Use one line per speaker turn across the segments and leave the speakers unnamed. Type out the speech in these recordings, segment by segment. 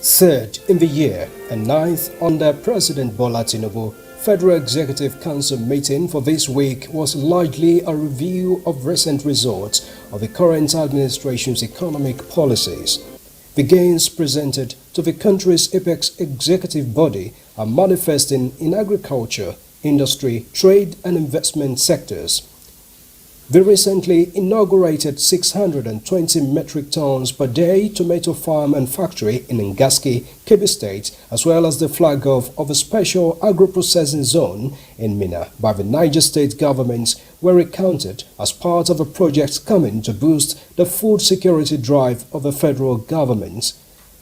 Third in the year and ninth under President Bola Tinubu, Federal Executive Council meeting for this week was largely a review of recent results of the current administration's economic policies. The gains presented to the country's apex executive body are manifesting in agriculture, industry, trade and investment sectors. The recently inaugurated 620 metric tons per day tomato farm and factory in Ngaski, Kebbi State, as well as the flag off of a special agro-processing zone in Minna by the Niger State government were recounted as part of a project coming to boost the food security drive of the federal government.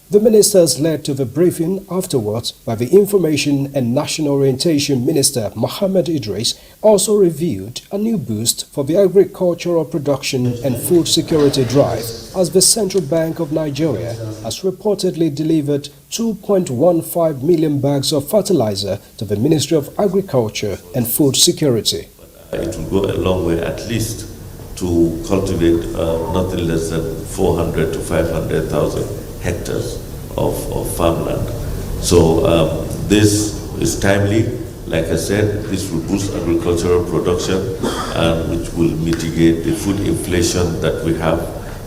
The ministers led to the briefing afterwards by the Information and National Orientation Minister Mohammed Idris also reviewed a new boost for the agricultural production and food security drive as the Central Bank of Nigeria has reportedly delivered 2.15 million bags of fertilizer to the Ministry of Agriculture and Food Security.
It will go a long way at least to cultivate nothing less than 400 to 500,000 hectares of farmland. So this is timely. Like I said, this will boost agricultural production and which will mitigate the food inflation that we have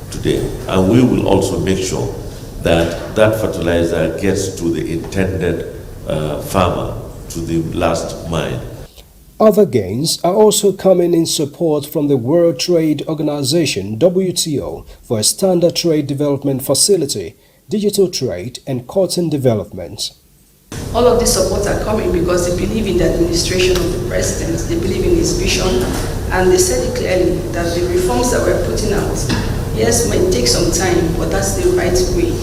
today. And we will also make sure that that fertilizer gets to the intended farmer, to the last mile.
Other gains are also coming in support from the World Trade Organization (WTO) for a standard trade development facility, digital trade and cotton development.
All of these supports are coming because they believe in the administration of the president, they believe in his vision, and they said it clearly that the reforms that we're putting out, yes, might take some time, but that's the right way,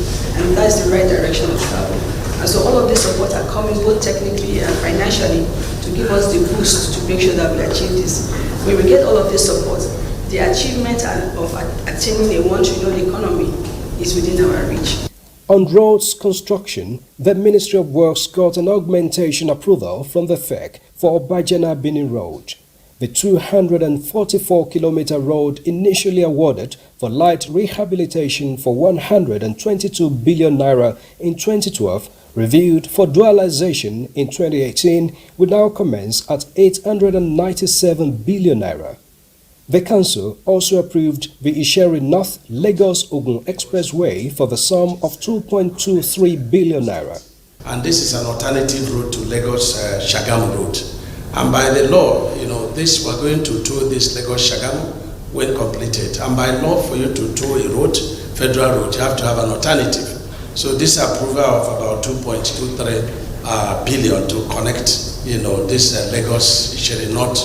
and that's the right direction of travel. And so all of these supports are coming both technically and financially to give us the boost to make sure that we achieve this. When we get all of this support, the achievement of attaining a $1 trillion economy is within our reach.
On roads construction, the Ministry of Works got an augmentation approval from the FEC for Obajana Benin Road. The 244-kilometer road initially awarded for light rehabilitation for 122 billion naira in 2012, reviewed for dualization in 2018, will now commence at 897 billion naira. The Council also approved the Isheri North Lagos-Ogun Expressway for the sum of 2.23 billion naira.
And this is an alternative route to Lagos-Shagamu route. And by the law, we're going to tow this Lagos-Shagamu when completed. And by law, for you to tow a road, federal road, you have to have an alternative. So this approval of about 2.23 billion to connect, this Lagos-Isheri North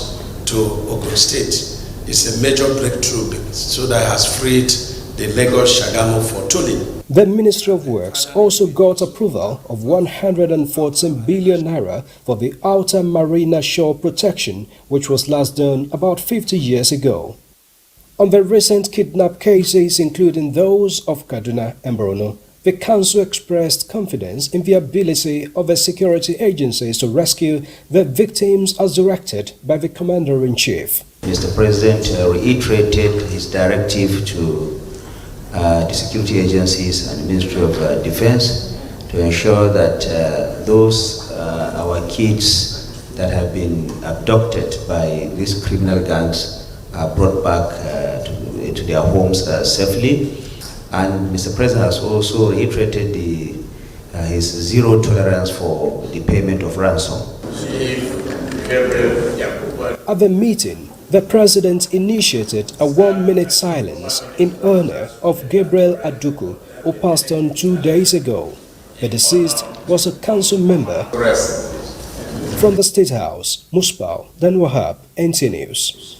to Ogun State. It's a major breakthrough, so that has freed the Lagos-Shagamu for tolling.
The Ministry of Works also got approval of 114 billion naira for the outer marina shore protection, which was last done about 50 years ago. On the recent kidnap cases, including those of Kaduna and Borno, the Council expressed confidence in the ability of the security agencies to rescue the victims as directed by the Commander-in-Chief.
Mr. President reiterated his directive to the security agencies and the Ministry of Defense to ensure that our kids that have been abducted by these criminal gangs are brought back to their homes safely. And Mr. President has also reiterated his zero tolerance for the payment of ransom.
At the meeting, the President initiated a 1-minute silence in honor of Gabriel Aduku, who passed on 2 days ago. The deceased was a council member. From the State House, Musbau, Dan Wahab, NTA News.